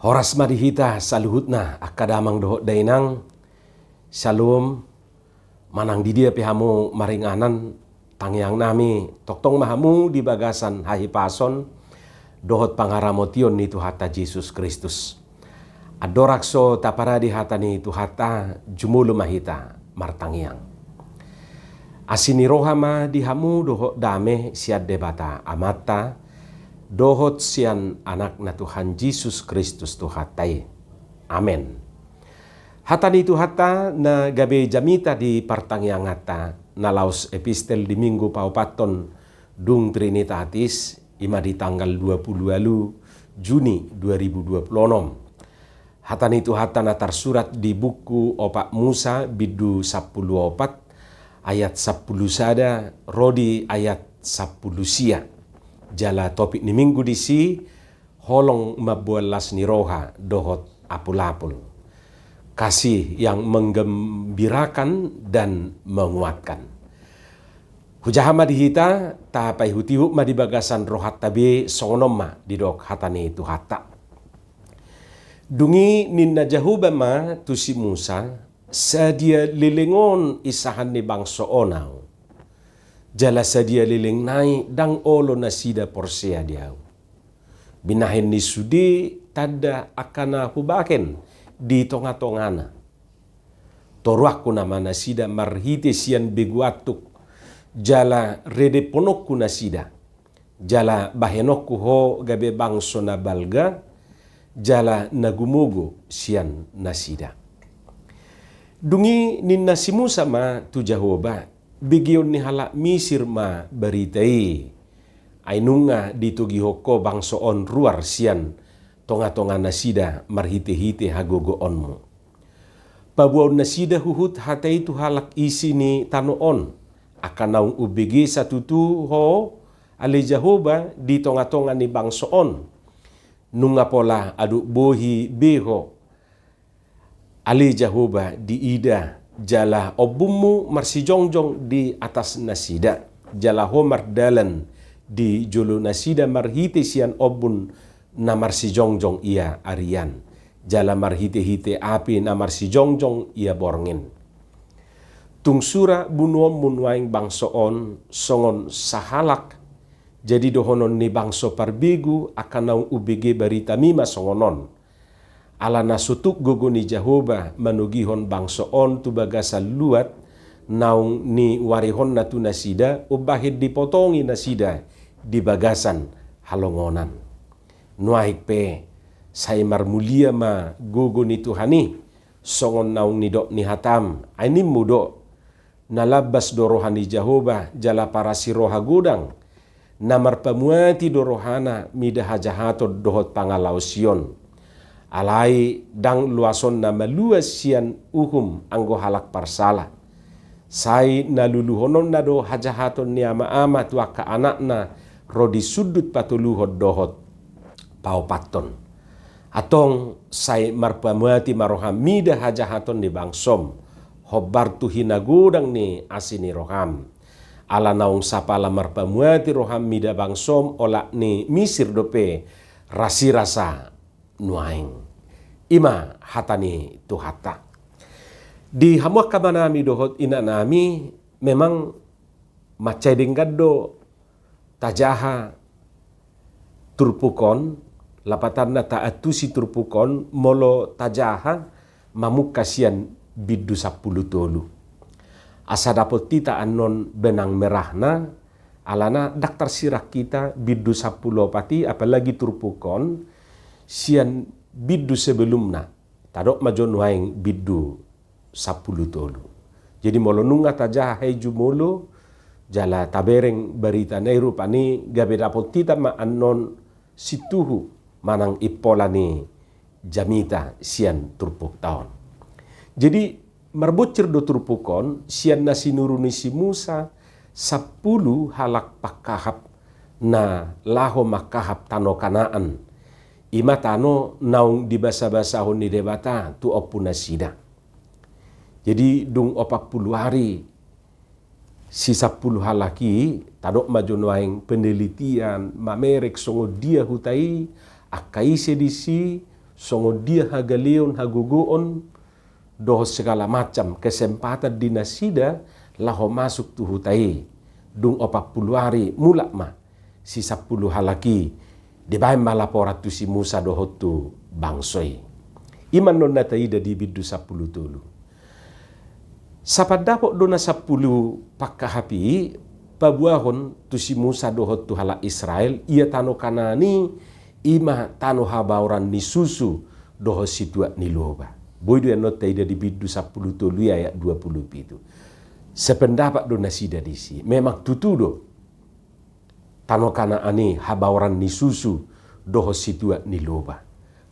Horas madihita saluhutna akadamang dohot dainang shalom manang didia pihamu maringanan tangyang nami toktong mahamu di bagasan hahipason dohot pangaramotion ni Tuhata Yesus Kristus. Adorakso taparadi hatani Tuhata jumulu mahita martangyang. Asini rohama dihamu dohot dame siad debata amata dohot sian anak na Tuhan Yesus Kristus Tuhatai. Amen. Hatani Tuhata na gabe jamita di partangyangata na laus epistel di minggu paupaton dung Trinitatis ima di tanggal 20 Juni 2026. Hatani Tuhata na tersurat di buku opak Musa bidu 14 ayat 10 sada rodi ayat 10 sia. Jala topik ni minggu disi holong mabualas ni roha dohot apul-apul. Kasih yang menggembirakan dan menguatkan. Hujahama dihita tapai hutihuk ma di bagasan rohat tabi songonoma di dok hatani Tuhata. Dungi ninna jahubama tusi Musa sadia lilingon isahan ni bangso onau. Jala sadia liling nai dang olo nasida porsea diau. Binahin ni sudi tada akana hubaken di tonga-tongana. Toruaku nama nasida marhite sian beguatuk. Jala rede ponokku nasida. Jala bahenokku ho gabe bangso na balga. Jala nagumugo sian nasida. Dungi ninna si Musa ma tu Jahoba. Bigion ni halak Misir ma baritai. Ainunga ditugi hoko bangsoon ruar sian tonga-tonga nasida marhite-hite hagogo onmu. Pabuaw nasida huhut hatai tu halak isi ni tanoon. Akan naung ubigi satutu ho ali Jahoba di tonga-tonga ni bangsoon. Nunga pola aduk bohi beho. Ali Jahoba di ida. Jala obumu marsijongjong di atas nasida. Jala homar dalan di julu nasida marhite sian obun na marsijongjong ia arian. Jala marhite-hite api na marsijongjong ia borngin. Tungsura bunuom munwaing bangsoon songon sahalak. Jadi dohonon ni bangso parbigu akan naung ubege barita mima songonon. Ala nasutuk gogo ni Jahoba manugihon bangsoon tu bagasa luat naung ni warihon na tu nasida ubahid dipotongi nasida di bagasan halongonan. Nuahik pe say marmulia ma gogo ni Tuhani songon naung ni dok ni hatam ainim mudo nalabas dorohan ni Jahoba jala para siroha gudang namar pamuati dorohana midah jahatod dohot pangalausion. Alai dang luason na maluas sian uhum anggo halak parsala. Sai na luluhonon na do hajahaton ni ama-ama tua ka anak na rodi sudut patuluhod dohot paupaton. Atong sai marpamuati maroham mida hajahaton ni bangsom. Hobar tu hinagudang ni asini roham. Ala naung sapala marpamuati roham mida bangsom olak ni Misir dope rasi-rasa nuaing. Ima hatani Tuhata. Di hamuak kamanami dohot ina nami memang maceding gaddo tajaha turpukon lapatan na taatusi turpukon molo tajaha mamuk kasian bidu 10 tolu. Asa dapot tita anon benang merahna alana daktar sirak kita bidu 10 pati apalagi turpukon sian bidu sebelumna tadok majon waing bidu 10 tolu. Jadi molo nunga tajah heju molo jala tabereng barita nairu pani gabe dapot tita ma anon situhu manang ipolani jamita sian turpuk taon. Jadi marbocir do turpukon sian nasi nuruni si Musa 10 halak pakahap na laho makahap tano Kanaan. Ima tano naung di basa-basahon ni debata tu opuna sida. Jadi dung 40 hari si 10 halaki tadok majon penelitian mamerek songo dia hutai akaise disi songo dia hagaleon hagogoon doho segala macam kesempatan di nasida laho masuk tu hutai dung 40 hari mulak ma si 10 halaki di bae malaporat tu si Musa doho tu bangsoi iman non nataida di bidu 10 tulu sapadapok dona 10 pakkahapi pabuahon tu si Musa doho tu hala Israel ia tano kanani ima tano habauran ni susu doho situa ni loba boydo yang not taida di bidu 10 tulu ayat 20 pitu sependapat do nasida disi memang tutudo tano kana ani habauran ni susu doho situa ni loba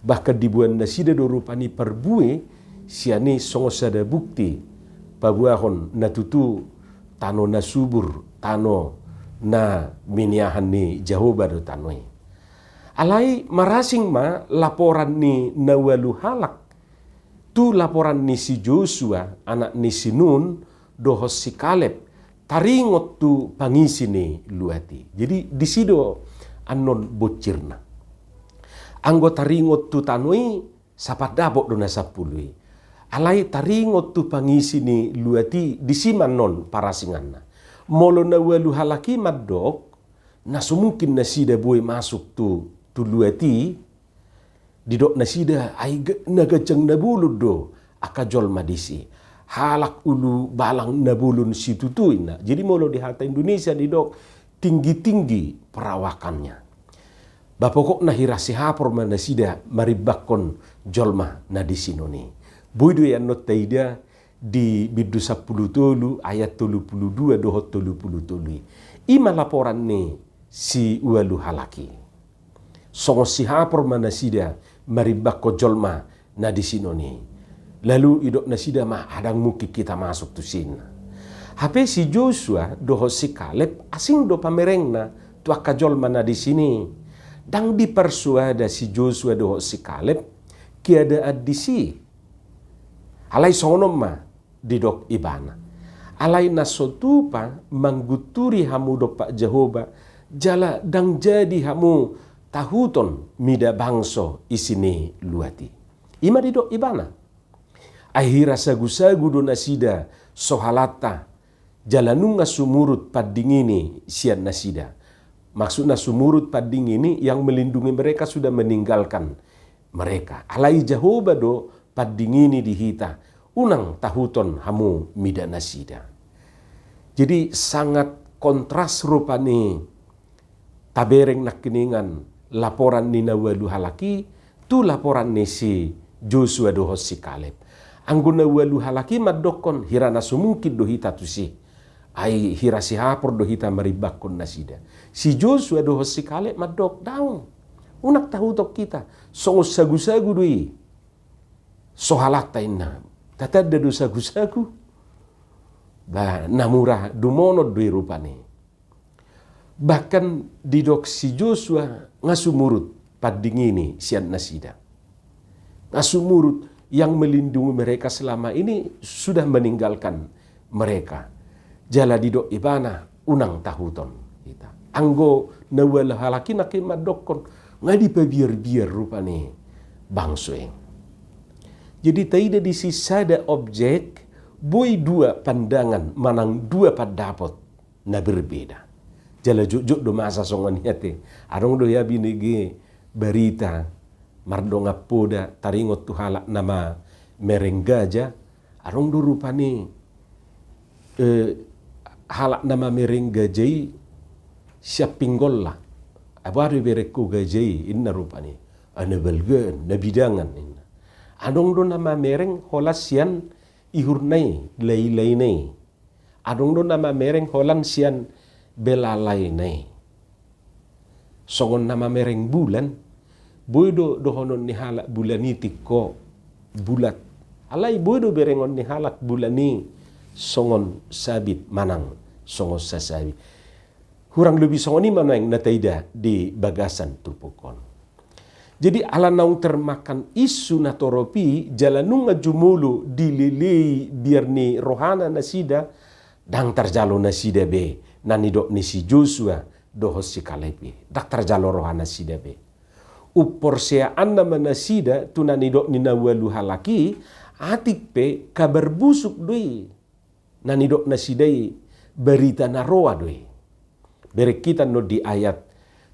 bahkan dibuat nasida do rupani perbue siani songo sada bukti pabuahon na tutu tano na subur tano na miniahan ni Jahoba do tanoi alai marasing ma laporan ni nawalu halak tu laporan ni si Joshua anak ni si Nun doho si Kaleb taringot tu pangisi ni luati. Jadi di sido anon bocirna. Anggo taringot tu tanoi sapat dabok dona 10. Alai taringot tu pangisi ni luati di siman non parasinganna. Molo na walu halaki madok nasu mungkin nasida boy masuk tu luati didok nasida ai nagajang nabulud do akajol madisi. Halak ulu balang nabulun situ tuina. Jadi molo di harta Indonesia didok tinggi-tinggi perawakannya. Bapokok nahirasi hapor manasida maribakon jolma na di sinoni. Boydo yang not taida di bidu 10 tolu ayat 32 dohot 30 tolu. Ima laporan ni si ualu halaki. Songo si hapor manasida maribakon jolma na di sinoni. Lalu idok nasida mah adang muki kita masuk tu sina. Hape si Joshua doho si Kaleb asing do pamerengna tu akajol mana di sini. Dang dipersuada si Joshua doho si Kaleb kiada adisi. Alai sonom mah didok ibana. Alai nasotupa mangguturi hamu do Pak Jahoba jala dang jadi hamu tahuton mida bangso isini luati. Ima didok ibana. Akhira sagu-sagu do nasida sohalata jalanunga sumurut padingini sian nasida. Maksudnya sumurut padingini yang melindungi mereka sudah meninggalkan mereka. Alai Jahoba do padingini dihita unang tahuton hamu mida nasida. Jadi sangat kontras rupani tabereng nakiningan laporan ni nawalu halaki tu laporan ni si Joshua doho si Kaleb. Angguna walu halaki madokon hirana sumungkit do hita tu si ai hirasi hapor do hita maribakon nasida. Si Joshua doho si Kaleb madok daun unak tahu tok kita songo sagu-sagu doi sohalata inna tatad do sagu-sagu ba namura dumonod doi rupane. Bahkan didok si Joshua ngasumurut padingini sian nasida. Ngasumurut yang melindungi mereka selama ini sudah meninggalkan mereka. Jala didok ibana unang tahuton kita. Anggo nawala halaki naki madokon ngadi pabiar-biar rupane bangsoeng. Jadi taida di sisada objek boy dua pandangan manang dua padapot na berbeda. Jala jujuk do masa songon yate. Arong do ya binigi berita mardonga poda taringot tu halak nama merenggaja arong do rupani halak nama merenggajai siap pinggol lah abari bereku gajai inna rupani ana balgan na bidangan inna adong do nama mereng holas sian ihurnai lai-lai adong do nama mereng holan sian belalai nai songon nama mereng bulan boydo dohonon ni halak bulani tiko bulat. Alai boydo berengon ni halak bulani songon sabit manang songon sasabi. Hurang lebih songon ni manang nataida di bagasan tupukon. Jadi ala naung termakan isu natoropi jalanunga jumulu dililei biar ni rohana nasida dang terjalo nasida be nanidok ni si Joshua dohos si Kalepi dak terjalo rohana nasida be. Uporseaan nama nasida tunanidok ni nawalu halaki atik pe kabar busuk doi. Nanidok nasidai berita naroa doi. Berek kita no di ayat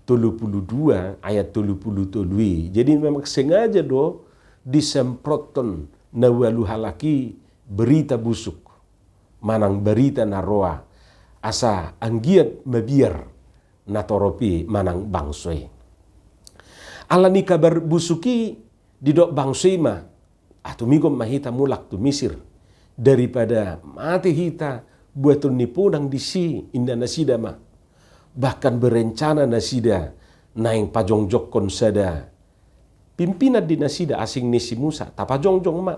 32 ayat 33. Jadi memang sengaja do disemproton nawalu halaki berita busuk. Manang berita naroa asa anggiat mabiar natoropi manang bangsoi. Alani kabar busuki didok bangsoi ma atumigom mahita mulak tu Misir daripada mati hita buatun nipunang disi inda nasida ma bahkan berencana nasida naing pajongjokon sada pimpinan di nasida asing ni si Musa tapajongjong ma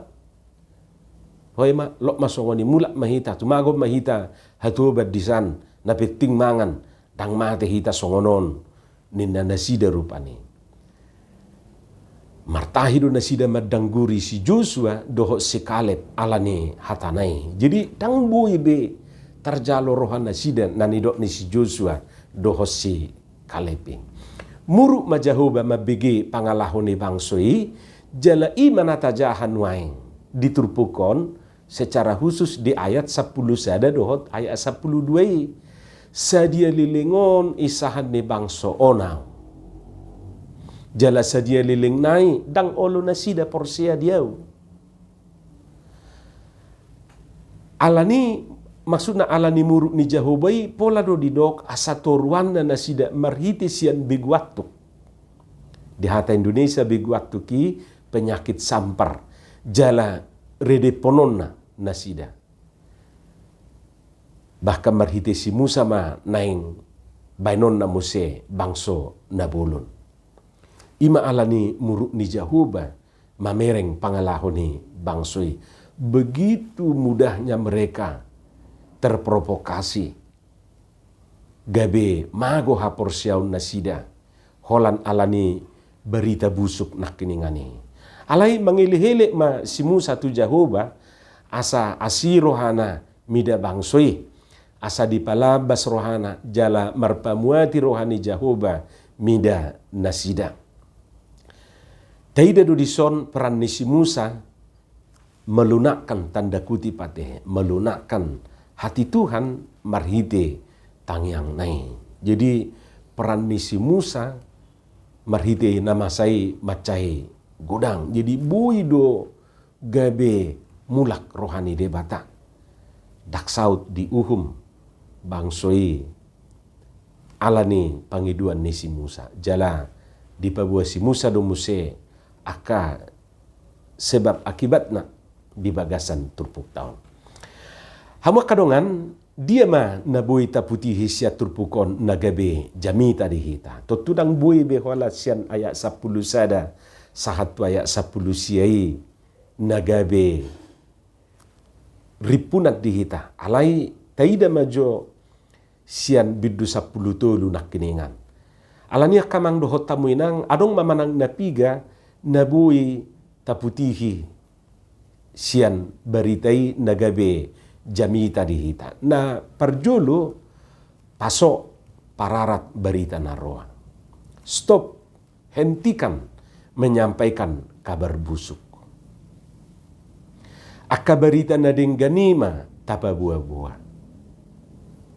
hoy ma lok masongoni mulak mahita tumagom mahita hatubat disan napiting mangan dang mati hita songonon ninda nasida rupani martahido nasida madangguri si Joshua doho si Kaleb alani hatanai. Jadi dang bui be terjalo rohan nasida nanidok ni si Joshua doho si Kaleb. Muruk majahoba mabigi pangalahoni bangsoi jala iman atajahan waing diturpukon secara khusus di ayat 10 sada dohot ayat 12 sadia lilingon isahan ni bangso onau. Jala sadia liling nai dang olo nasida porsia diau. Alani maksudna alani muruk ni Jahobai pola do didok asatoruanna nasida marhiti sian bigwaktu. Di hata Indonesia bigwaktu ki penyakit sampar. Jala rede pononna nasida. Bahkan marhiti si Musa ma naing bainon na muse bangso nabulun. Ima alani muruk ni Jahoba mamereng pangalahon ni bangsoi. Begitu mudahnya mereka terprovokasi. Gabe mago hapor siaun nasida. Holan alani berita busuk nak kiningani. Alai mangilihele ma si Musa tu Jahoba asa asirohana mida bangsoi. Asa dipalabas rohana jala marpamuati rohani Jahoba mida nasida. Taida do dison peran ni si Musa melunakkan tanda kutip pate, melunakkan hati Tuhan marhite tangyang nai. Jadi peran ni si Musa marhite nama sai macai godang. Jadi bui do gabe mulak rohani debata. Daksaut di uhum bangsoi alani pangiduan ni si Musa. Jala di pabua si Musa do muse aka sebab akibatna di bagasan turpuk tahun. Hamu kadongan dia ma nabui taputi hisia turpukon nagabe jami tadi hita. Totudang bui behola sian ayat 10 sada sahatu ayat 10 siai nagabe ripunat di hita. Alai taida majo sian bidu 10 tolu nak kiningan. Alania kamang dohot tamuinang adong mamanang napiga nabui taputihi sian baritai nagabe jami tadi hita. Na parjolo pasok pararat berita naroa. Stop, hentikan menyampaikan kabar busuk. Aka berita nading ganima tapa buah-buah.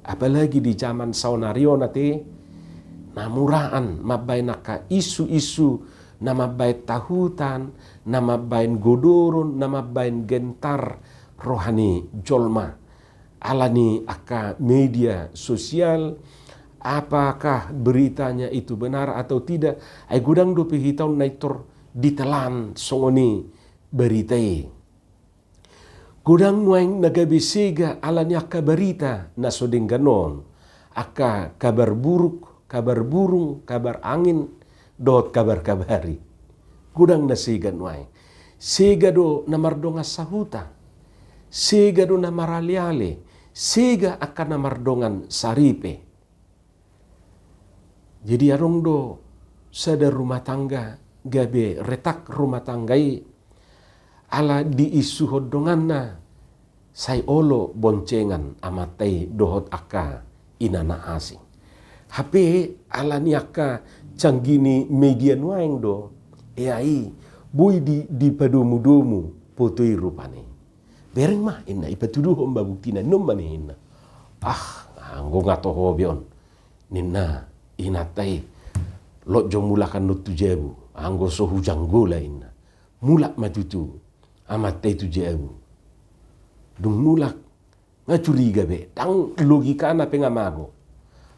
Apalagi di zaman saunario nate namuraan mabay naka isu-isu nama baik tahutan, nama baik godorun, nama baik gentar rohani jolma. Alani aka media sosial, apakah beritanya itu benar atau tidak? Ay gudang do pihitaw naitor ditelan songoni beritai. Gudang nuaing nagabisega alani aka berita nasoding ganon. Aka kabar buruk, kabar burung, kabar angin, dot kabar-kabari. Gudang nasigan wae. Sega do namardonga sahuta. Sega do namaraliale. Sega akan namardongan saripe. Jadi arong do sada rumah tangga gabe retak rumah tanggai ala di isu hodonganna sai olo boncengan amatai dohot aka inana asing. HP alaniaka canggini media nuaing do. AI boy di padomu-domu potoi rupane. Bereng mah ina ipatuduh omba buktina nomba ni ina. Anggo ngato hobion. Nina inatai lo jomulakan no tujebu. Anggo so hujang gola ina. Mulak matutu amat tei tujebu. Dung mulak ngacuriga be. Tang logika na pengamago.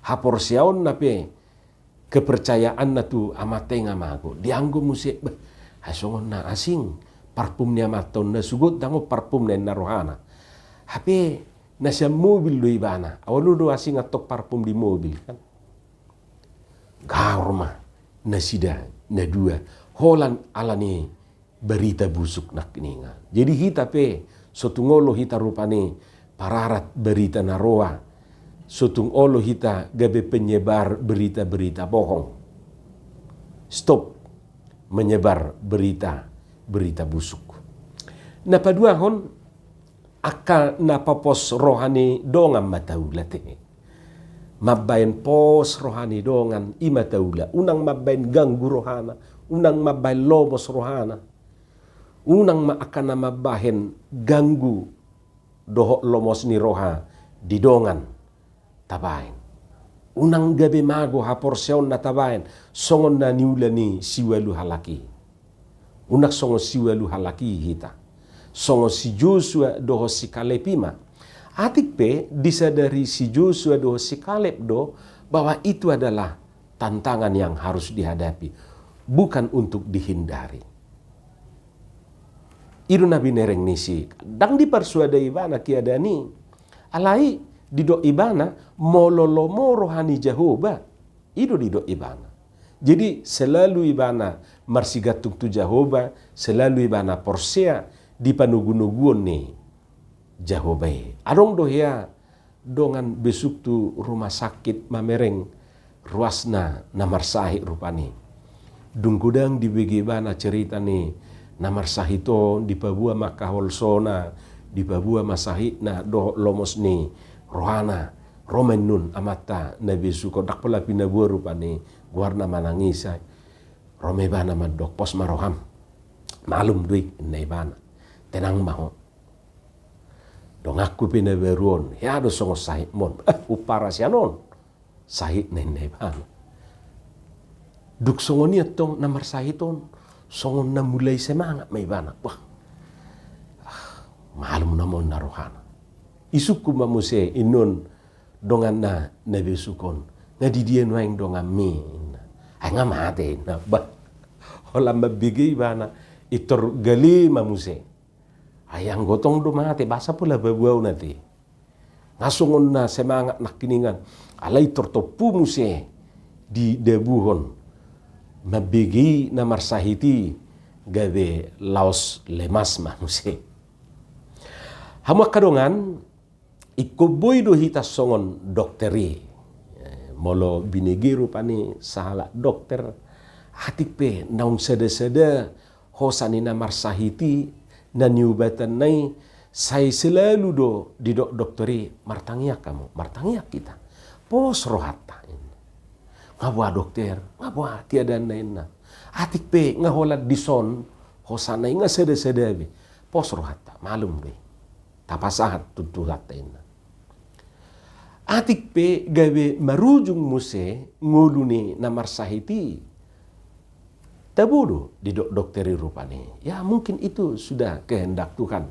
Hapor siaon na pe kepercayaan na tu amat tei ngamago. Dianggo musik hasongon na asing parfum ni amaton na sugot dango parfum na rohana. Hape nasa mobil do ibana. Awalo do asing atok parfum di mobil kan. Gaurma nasida na dua. Holan alani berita busuk nak ninga. Jadi hita pe sotung olo hita rupane pararat berita naroa. Sotung olo hita gabe penyebar berita-berita bohong. Stop menyebar berita busuk. Na paduahon aka na papos rohani dongan mataula te. Mabayan pos rohani dongan imataula. Unang mabayan ganggu rohana. Unang mabayan lomos rohana. Unang maakana mabahen ganggu dohok lomos ni roha di dongan tabain. Unang gabi mago hapor seon na tabain songon na niula ni siwalu halaki. Unak songo siwalu halaki hita. Songo si Joshua doho si Kaleb ima. Atik pe disadari si Joshua doho si Kaleb do bahwa itu adalah tantangan yang harus dihadapi. Bukan untuk dihindari. Iru nabi nereng nisi. Dang di persuada ibana kiada ni. Alai didok ibana mololomo rohani Jehovah. Itu didok ibana. Jadi selalu ibana marsigatuk tu Jehovah. Selalu ibana porsea di panugu-nuguan ni Jehovah. Adong dohya dongan besuk tu rumah sakit mamereng ruasna namarsahi rupani. Dungkudang di bagaimana cerita ni namarsahito di pabua makahol sona di pabua masahit na do lomos ni rohana romen nun amata na besuko dak pala pinabua rupani guarna manangisay rome bana madok pos maroham malum duit inay bana tenang maho dong aku pinaberuon ya do songo sahit mon upara sianon sahit na inay bana duk songo niya tong namarsahiton songo na mulai semangat may bana wah malum namon na rohana isuku mamuse inon dongan na nabesukon ngadidian waing dongan mi ay nga mate na ba holam mabigay bana itor gali mamuse ay ang gotong dumate basa pula babuaw nati ngasungon na semangat nakiningan alay tortopu muse di debuhon mabigay na marsahiti gabe laos lemas mamuse hamak kadongan ikuboy do hita songon dokteri molo binigiru pani sahala dokter hatik pe naung sada-sada hosani na marsahiti na niubatan nai say selalu do di dokteri martangiak kamu martangiak kita pos rohata ngabwa dokter ngabwa tiada naina hatik pe ngaholat dison hosanay nga sada-sada be pos rohata malum be tapasahat tutuhat ina atik pe gawe marujung muse nguluni namarsahiti tabudo di dokteri rupane ya mungkin itu sudah kehendak Tuhan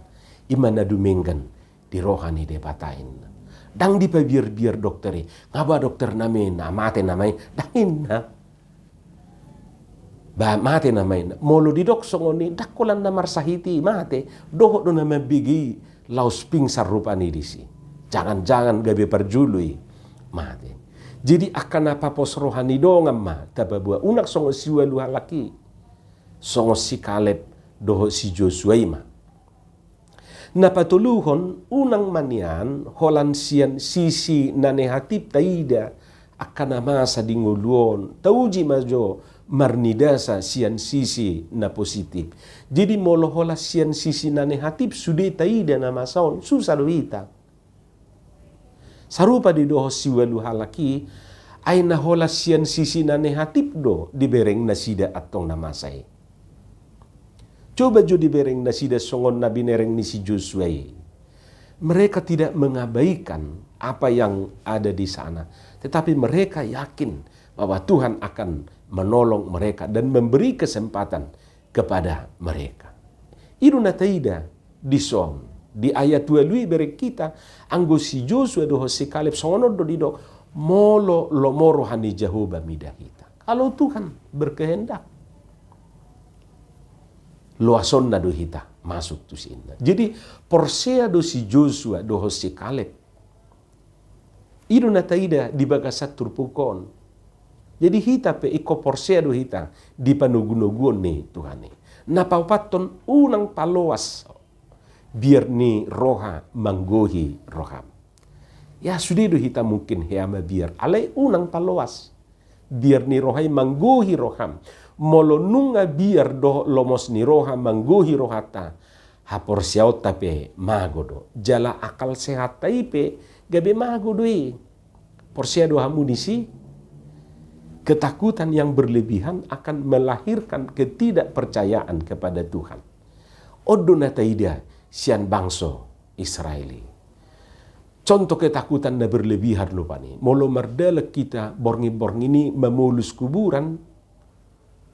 imana dumenggan di rohani debatain dang di biar dokteri ngaba dokter name na mate namai dangin na ba mate namai molo di dok songoni dakolan namarsahiti mate doho do nama bigi laus pingsar rupani disi jangan-jangan gabe perjului mate jadi akan apa pos rohani dongam ma tababua unak songo siwa luha laki songo si Kaleb doho si Joshua ima napatuluhon unang manian holan sian sisi nanehatip taida akan masa dinguluon tauji majo marnidasa sian sisi na positif jadi molo hola sian sisi nanehatip sudah taida na masaon susah doita sarupa di doho siwalu halaki Ay nahola siyan sisi na nehatip do di bereng nasida atong namasay. Coba jo di bereng nasida songon na binereng ni si Joshua. Mereka tidak mengabaikan apa yang ada di sana. Tetapi mereka yakin bahwa Tuhan akan menolong mereka dan memberi kesempatan kepada mereka. Iru nataida di som. Di ayat 2 lui berek kita, anggo si Joshua doho si Kaleb songono do dido, molo lomoro hani Jehovah midahita. Kalau Tuhan berkehendak, luason na do hita masuk tu sinna. Jadi porsea do si Joshua doho si Kaleb. Iru nataida di bagasat turpukon. Jadi hita pe iko porsea do hita di panugunugun ni Tuhan ni. Napaupaton unang paloas biar ni roha manggohi roham. Ya sudah do hita mungkin heama biar alai unang paloas biar ni rohai manggohi roham. Molo nunga biar do lomos ni roha manggohi rohata hapor siaut tape magodo jala akal sehat taipe gabe magodoi porsia do hamunisi. Ketakutan yang berlebihan akan melahirkan ketidakpercayaan kepada Tuhan. Odo nataida sian bangso Israeli. Contoh ketakutan na berlebihan lupa nih. Molo merdele kita borngi-borngi ini memulus kuburan.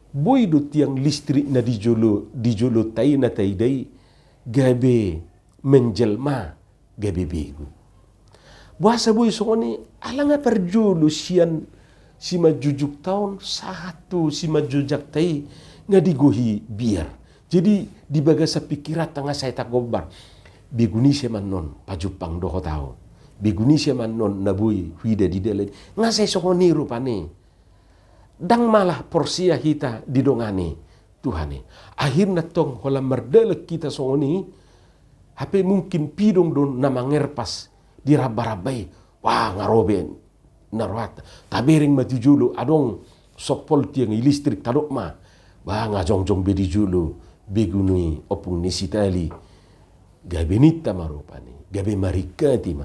Boy do tiang listrik na dijolo tai na taidai gabe menjelma gabe begu. Buasa boy songoni alanga perjolo sian sima jujuk tahun satu sima jujak tai ngadigohi biar. Jadi di bagasa pikiran tengah saya tak gobar. Beguni siya man non pajupang doho tao. Beguni siya man non nabui huida di dele. Ngasay sokoni rupane. Dang malah porsia hita didongani Tuhane. Akhirnya tong hola merdele kita sokoni. Hape mungkin pidong don namangerpas diraba-rabai. Wah ngaroben. Narwat tabering mati julu adong sopol tiang listrik tadok ma ba ngajong-jong bedi julu begunui opung nisitali gabe nita marupani gabe marikati ma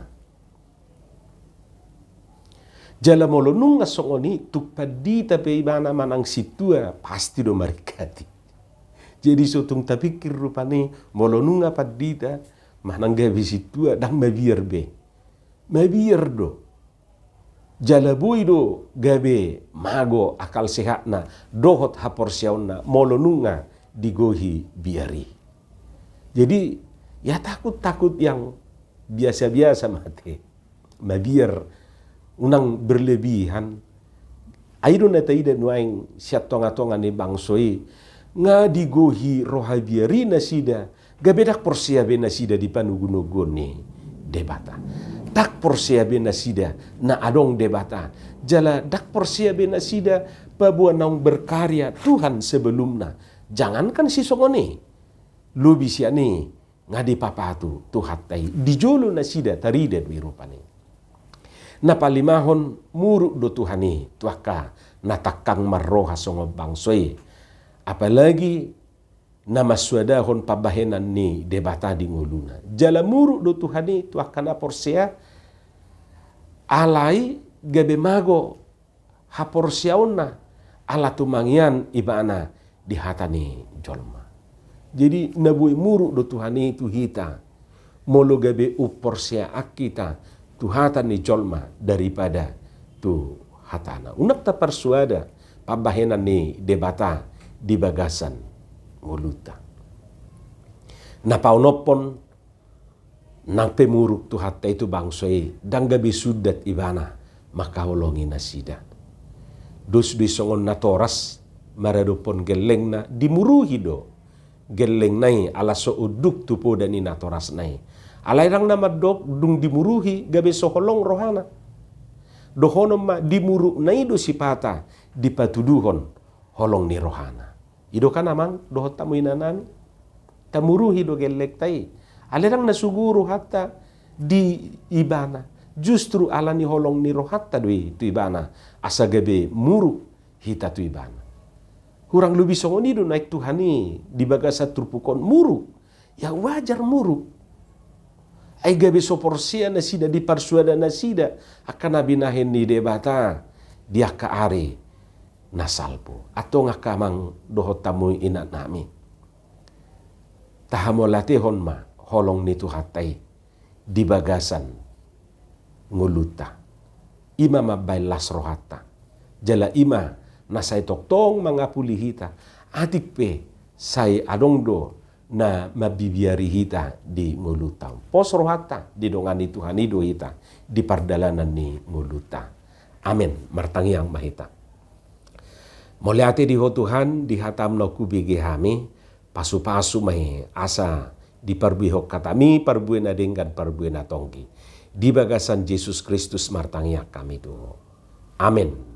jala molo nunga songoni tupadita pe ibana manang situa pasti do marikati. Jadi sotung tapikir rupani molo nunga padita manang gabe situa dang mabiar be mabiar do jalabui do gabe mago akal sehat na dohot hapor siauna molo nunga digohi biari. Jadi ya takut-takut yang biasa-biasa mati. Mabiar unang berlebihan. Aido na taida nuaing siat tonga-tonga ni bangsoi nga digohi roha biari na sida gabedak porsia be na sida di panugunugun ni debata. Dak porsia be nasida na adong debata. Jala dak porsia be nasida pabuan naung berkarya Tuhan sebelumna. Jangankan si songone. Lubi sia ni ngadi papatu Tuhan tai. Dijolo nasida tarida wirupani. Na palimahon muruk do Tuhani tuaka natakang marroha songo bangsoi. Apalagi nama suadahon pabahenan ni debata di nguluna. Jala muruk do Tuhani tuaka na porsia alai gabe mago haporsiauna ala tumangian ibana di hatani jolma. Jadi nabui muruk do Tuhani itu hita molo gabe uporsia akita tu hatani jolma daripada tu hatana. Unak ta persuada pabahenan ni debata di bagasan nguluta. Napaunopon nang pemuruk tu hatta itu bangsoi dang gabi sudat ibana makaolongi nasida. Dus bisongon natoras maradopon geleng na dimuruhi do. Geleng nai ala so uduk tupo dani natoras nai. Alairang nama dok dung dimuruhi gabi soholong rohana. Dohono ma dimuruk nai do sipata dipatuduhon holong ni rohana. Ido kan amang dohot tamu inanami. Tamuruhi do gelek tai. Alerang nasuguru hatta di ibana. Justru alani holong ni rohatta doi tu ibana. Asa gabe muruk hita tu ibana. Kurang lebih songoni do naik Tuhani di bagasa turpukon muruk. Ya wajar muruk. Ay gabe soporsia nasida di parsuada nasida. Akan nabinahin ni debata. dia kaari nasalpo. Ato nga kamang doho tamu ina nami. Tahamolate honma holong nitu hatai di bagasan nguluta. Ima mabay lasrohata. Jala ima nasay toktong mga pulihita. Atik pe say adongdo na mabibiari hita di nguluta. Posrohata di dongan itu hanido hita di pardalanan ni nguluta. Amin. Martangiang mahita. Moliate di ho Tuhan di hatam no kubigi hami pasu-pasu may asa di parbihok katami parbuena dengan parbuena tongki. Di bagasan Yesus Kristus martangiak kami do. Amin.